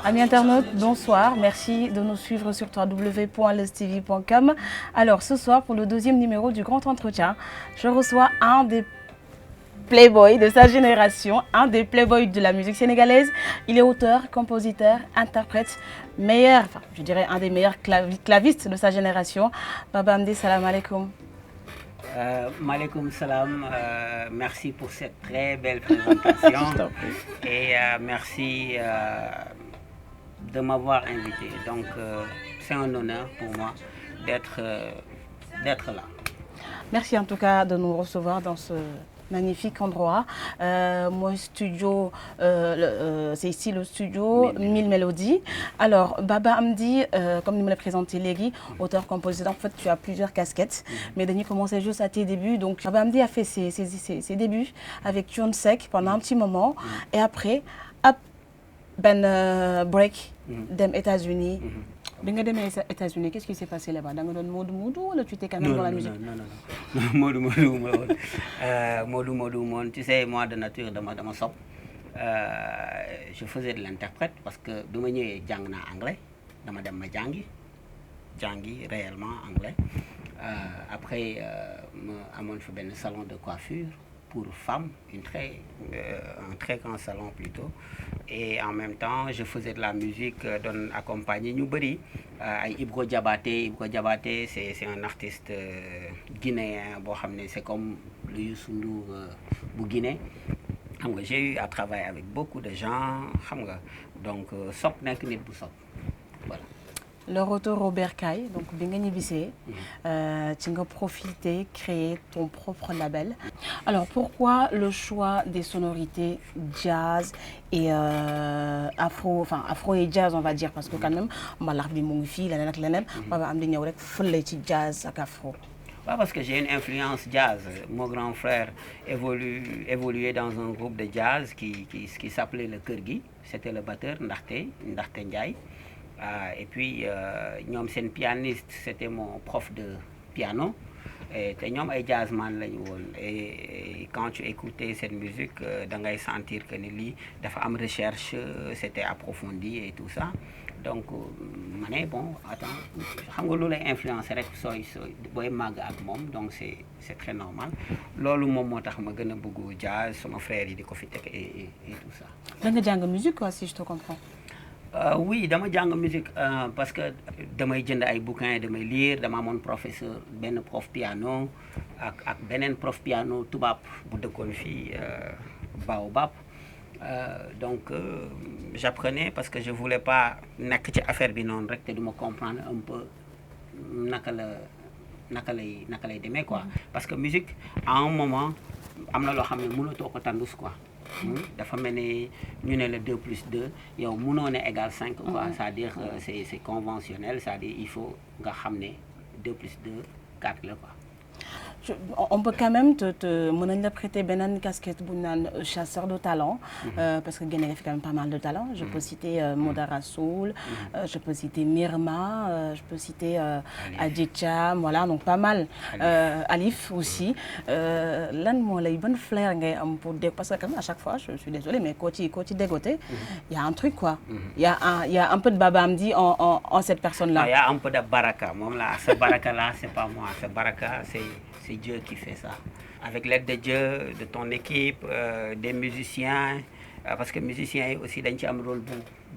Amis internautes, bonsoir. Merci de nous suivre sur www.lestv.com. Alors ce soir, pour le deuxième numéro du Grand Entretien, je reçois un des playboys de sa génération, un des playboys de la musique sénégalaise. Il est auteur, compositeur, interprète, je dirais un des meilleurs clavistes de sa génération. Baba Hamdy, salam alaikum. Maaleykum salam, merci pour cette très belle présentation et merci de m'avoir invité. Donc c'est un honneur pour moi d'être là. Merci en tout cas de nous recevoir dans ce magnifique endroit. Mon studio, c'est ici le studio Mille Mélodies. Alors, Baba Hamdy, comme nous me l'avez présenté, Légui, auteur-compositeur, en fait, tu as plusieurs casquettes, mais Denis commençait juste à tes débuts. Donc, Baba Hamdy a fait ses débuts avec Thione Seck pendant un petit moment, et après, hop, break des États-Unis. Quand tu es aux États-Unis, qu'est-ce qui s'est passé là-bas? Tu as donné Modou ou tu étais quand même dans la musique? Non. Modou. Tu sais, moi de nature, dans ma sop, je faisais de l'interprète parce que je suis anglais. Je suis réellement anglais. Après, j'ai fait un salon de coiffure pour femmes, un très grand salon plutôt. Et en même temps, je faisais de la musique accompagné Newbury. Ibro Diabaté, c'est un artiste guinéen, c'est comme le Youssou Ndour du Guinée. J'ai eu à travailler avec beaucoup de gens, donc sop nek nit bu sop. Voilà. Le retour au Bercail, donc tu as profité, créer ton propre label. Alors pourquoi le choix des sonorités jazz et afro et jazz, on va dire, parce que quand même, jazz et afro. Parce que j'ai une influence jazz. Mon grand frère évoluait dans un groupe de jazz qui s'appelait le Kurgi. C'était le batteur Ndarte Ndiaye. Et puis, c'est pianiste, c'était mon prof de piano. Et jazzman. Et quand tu écoutais cette musique, tu sentir que la recherche c'était approfondi et tout ça. Donc, bon, attends, je suis influencé donc c'est très normal. C'est jazz, mon frère et tout ça. Tu as de musique, quoi, si je te comprends. Oui, dama jàng musique parce que damay jënd ay bouquins damay lire dama mon professeur ben prof piano ak benen prof piano tubaab bu dëkkoon fii Baobab donc j'apprenais parce que je voulais pas nekk ci affaire bi noonu rek te duma comprendre un peu naka lay demee quoi parce que musique à un moment am na loo xam ne mënatoo ko tandus quoi. dafa mel ni ñu ne le 2 plus 2 yow mënoo ne égal 5 quoi c'est-à-dire c'est conventionnel, c'est-à-dire il faut nga xam ne 2 plus 2 4 la quoi. On peut quand même te prêter une casquette de chasseur de talent, parce que Guinée fait quand même pas mal de talent. Je peux citer Moda Rassoul, je peux citer Myrma, je peux citer Adjicha, voilà, donc pas mal. Alif aussi. L'un de les bonnes flairs pour dire, parce que quand même, à chaque fois, je suis désolée, mais quand tu dégoté, il y a un truc quoi. Il y a un peu de Baba Hamdy en cette personne-là. Il y a un peu de baraka. Ce baraka-là, c'est pas moi. Ce baraka, c'est Dieu qui fait ça. Avec l'aide de Dieu, de ton équipe, des musiciens, parce que musiciens aussi ont un rôle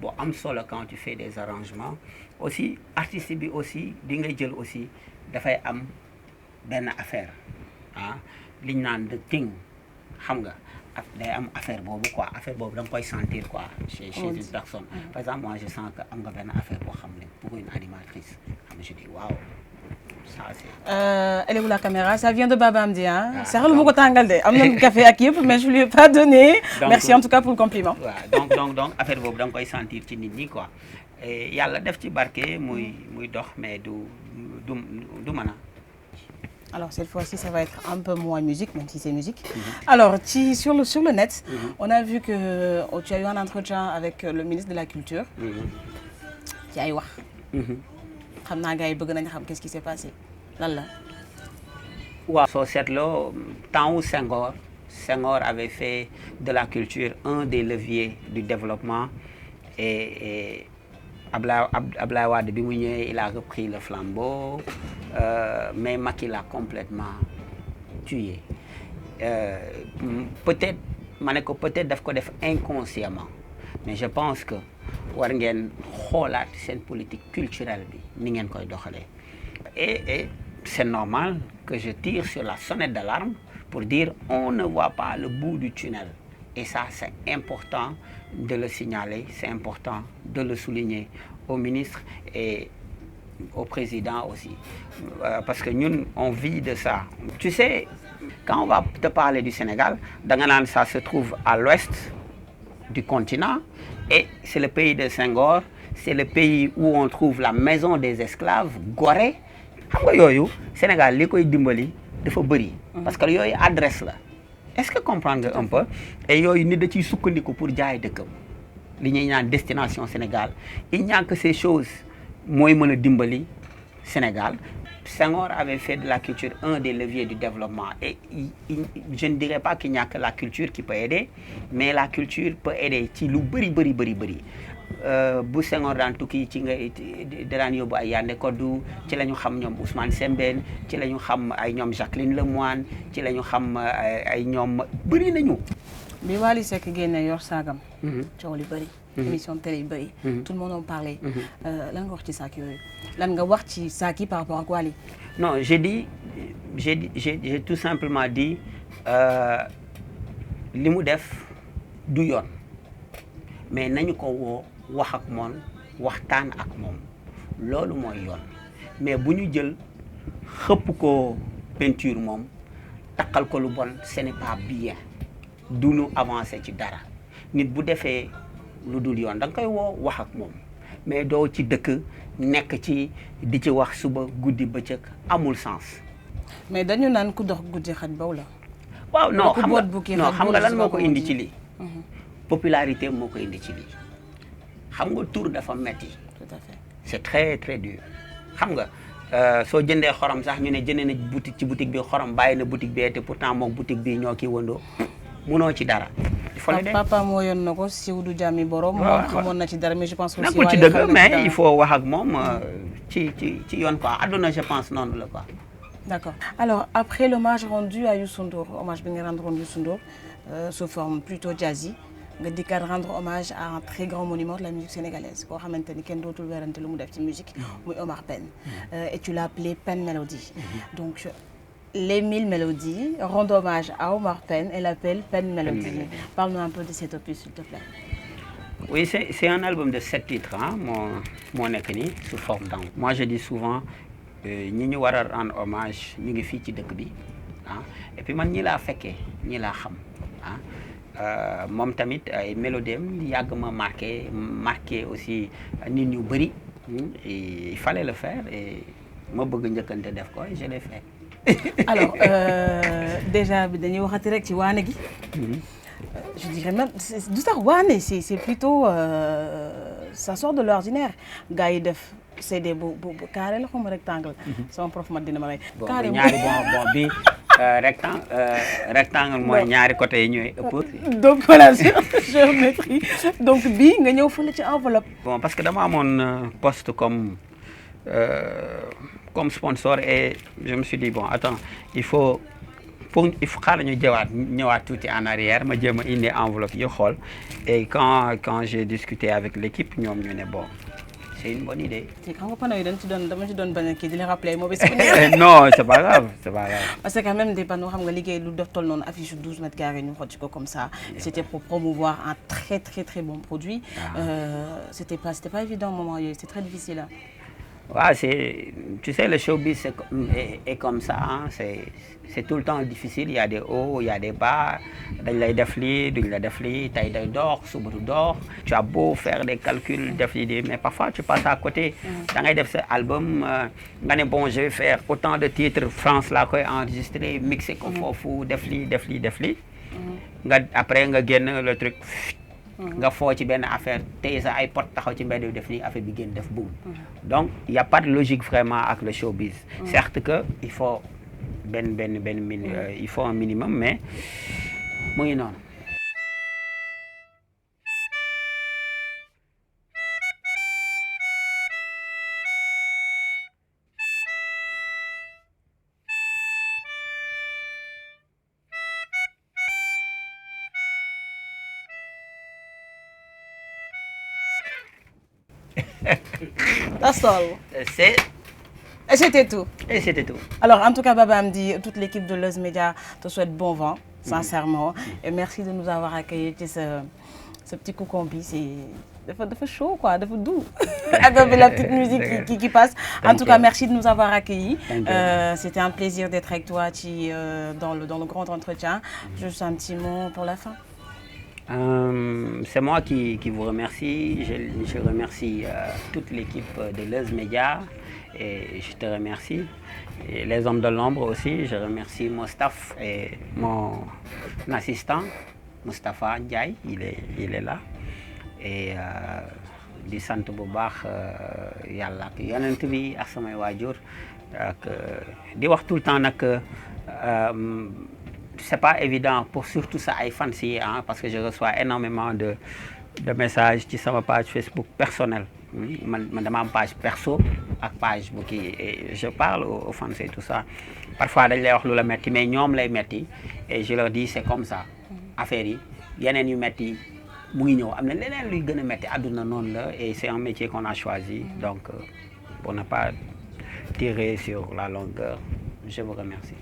bon solo quand tu fais des arrangements. Aussi, artiste aussi, Dingay aussi, dafay am ben affaire. Li ñu naan de thing, xam nga, day am affaire bobu quoi, affaire bobu dang koy sentir quoi chez une personne. Par exemple, moi je sens que am nga ben affaire bo xamné pour une animatrice. Je dis waouh. Ça, c'est... Elle est où la caméra? Ça vient de Baba Amdi, hein? Ah, C'est vrai, le tangalde. Amna café à Kiev, mais je lui ai pas donné. Donc, merci en tout cas pour le compliment. Donc affaire boobu da nga koy sentir ci nit ñi quoi. Et yàlla def ci barke muy dox mais du mën a. Alors cette fois-ci, ça va être un peu moins musique, même si c'est musique. Alors, sur le net, on a vu que tu as eu un entretien avec le ministre de la Culture. Ci ay wax. Xam naa gars yi bëgg nañ xam qu'est-ce qui s'est passé. Lan la? waaw soo seetloo temps wu Senghor avait fait de la culture un des leviers du développement et Abdoulaye Wade bi mu ñëwee il a repris le flambeau mais Macky l'a complètement tué peut-être ma ne ko peut-être daf ko def inconsciemment mais je pense que war ngeen xoolaat seen politique culturelle bi ni ngeen koy doxalee et c'est normal que je tire sur la sonnette d'alarme pour dire on ne voit pas le bout du tunnel et ça c'est important de le signaler, c'est important de le souligner au ministre et au président aussi parce que ñun on vit de ça. Tu sais, quand on va te parler du Sénégal, da nga naan ça se trouve à l'ouest du continent et c'est le pays de Senghor, c'est le pays où on trouve la maison des esclaves, Gorée. Xam nga yooyu Sénégal li koy dimbali dafa bëri parce que yooyu adresse la. Est-ce que comprendre nga un peu et yooyu nit da ciy sukkandiku pour jaay dëkkam li ñuy naan destination Sénégal il n'y a que ces choses mooy mën a dimbali Sénégal. Senghor avait fait de la culture un des leviers du développement et je ne dirais pas qu'il n'y a que la culture qui peut aider mais la culture peut aider ci lu bëri bu Senghor daan tukki ci nga daan yóbbu ay Yandé Codou ci la ñu xam ñoom Ousmane Sembène ci la ñu xam ay ñoom Jacqueline Lemoine ci la ñu xam ay ñoom bëri nañu. bi Wally Seck génne yor saagam. coow li bëri. émission télé yi bëri. tout le monde en parlait. lan nga wax ci saak yooyu lan nga wax ci saak yi par rapport ak Wally. non j'ai tout simplement dit li mu def du yoon mais nañu ko woo wax ak moom waxtaan ak moom loolu mooy yoon mais bu ñu jël xëpp ko peinture moom takkal ko lu bon ce n'est pas bien du ñu avancer ci dara nit bu defee lu dul yoon da nga koy woo wax ak moom mais doo ci dëkk nekk ci di ci wax suba guddi bëccëg amul sens. mais dañu naan ku dox guddi xaj baw la. waaw non xam nga lan moo ko indi ci lii. popularité moo ko indi ci lii. xam nga tur dafa metti. tout à fait c'est très très dur xam nga soo jëndee xorom sax ñu ne jëndee na boutique ci boutique bi xorom bàyyi na boutique bi te pourtant moom boutique bi ñoo kii wëndoo munoo ci dara. papa moo yoon na ko siw du jàmmi borom. moom xamoon na ci dara mais je pense aussi nekkul ci dëgg mais il faut wax ak moom ci yoon quoi àdduna je pense noonu la quoi. D'accord. Alors, après l'hommage rendu à Youssou Ndour, hommage bien rendu à Youssou Ndour, sous forme plutôt jazzy, nga dikkaat rendre hommage à un très grand monument de la musique sénégalaise koo xamante ni kenn dootul werante lu mu def ci musique muy Omar Pène et tu l'as appelé Pène Mélodie. Donc les 1000 mélodies rendent hommage à Omar Pène et l'appellent Pène Mélodie. Parle-nous un peu de cet opus s'il te plaît. Oui, c'est un album de 7 titres hein, moo nekk nii sous forme d'album. Moi je dis souvent ñi ñu war a rendre hommage ñu ngi fii ci dëkk bi ah et puis man ñi laa fekkee ñi laa xam ah moom tamit ay mélodiem yàgg ma marqué aussi nit ñu bëri il fallait le faire et ma bëgg njëkkante def ko et je l'ai fait. Alors déjà bi dañuy waxati rek ci waane gi. Je dirais même du sax waane c'est plutôt ça sort de l'ordinaire gars yi def. CD bu carré la xaw ma rectangle. sama prof ma dina ma rey. carré ñaari bon bi rectangle mooy ñaari côté yi ñooy ëpp. donc voilà géométrie donc bii nga ñëw fële ci enveloppe. bon parce que dama amoon poste comme sponsor et je me suis dit bon attends il faut xaaral ñu ñëwaat tuuti en arrière ma jéem a indi enveloppe yi xool et quand j'ai discuté avec l'équipe ñoom ñu ne bon. C'est une bonne idée. Xam nga panneau yi dama ci doon bañ a kii di la rappeler moo bés. Non, c'est pas grave. Parce que quand même des panneaux xam nga liggéey lu def toll noonu affiche 12 mètres carrés ñu xotti ko comme ça. C'était pour promouvoir un très très très bon produit. C'était pas évident au moment yooyu, c'est très difficile. Ouais, tu sais, le showbiz est comme ça, hein. C'est tout le temps difficile. Il y a des hauts, il y a des bas. Dañ lay def lii, duñ la def lii, tey day door, suba du door. Tu as beau faire des calculs, def lii, mais parfois tu passes à côté. Da ngay def sa album, nga ne bon, je vais faire autant de titres, France laa koy enregistrer, mixer ko foofu, def lii, def lii, def lii. Après nga génn le truc. Nga foo ci benn affaire tey sa ay pot taxaw ci mbedd bi def nii affaire bi génn def boum. Donc il y a pas de logique vraiment avec le showbiz. Certes que il faut il faut un minimum, mais mu ngi noonu. That's all. Et c'était tout. Et c'était tout. Alors, en tout cas, Baba Hamdy, toute l'équipe de Leuz Média te souhaite bon vent, sincèrement. Et merci de nous avoir accueillis ci ce petit cocon bi. C'est chaud, quoi, dafa doux. Avec la petite musique qui passe. En tout cas, merci de nous avoir accueillis. C'était un plaisir d'être avec toi dans le grand entretien. Juste un petit mot pour la fin. C'est moi qui vous remercie. Je remercie toute l'équipe de Leuz Média et je te remercie. Et les hommes de l'ombre aussi, je remercie mon staff et mon assistant, Moustapha Ndiaye, il est là. Et di sant bu baax yàlla ak yonent bi ak samay waajur ak di wax tout le temps nag c'est pas évident pour surtout ça ay fans yi parce que je reçois énormément de messages ci sama page Facebook personnelle. man dama am page perso ak page bu kii et je parle aux fans et tout ça. Parfois dañ lay wax lu la metti mais ñoom lay metti et je leur dis c'est comme ça affaire yi yeneen yu metti mu ngi ñëw am na leneen luy gën a metti àdduna noonu la et c'est un métier qu'on a choisi donc pour ne pas tirer sur la longueur je vous remercie.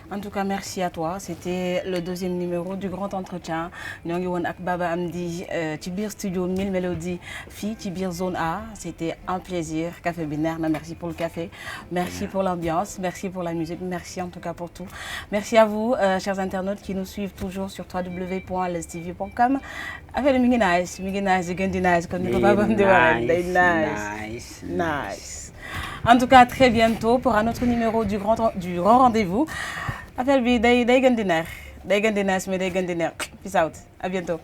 En tout cas, merci à toi. C'était le deuxième numéro du Grand Entretien. Nous avons avec Baba Hamdy ci biir studio 1000 Mélodies fii ci biir zone A. C'était un plaisir. Café bi neex na. Merci pour le café. Merci pour l'ambiance. Merci pour la musique. Merci en tout cas pour tout. Merci à vous, chers internautes qui nous suivent toujours sur www.lestv.com. Affaire mi ngi nice di gën di nice kon ni ko Baba Hamdy waxee day nice. En tout cas, très bientôt pour un autre numéro du grand rendez-vous. Affaire bi day gën di neex mais day gën di neex. Peace out. À bientôt.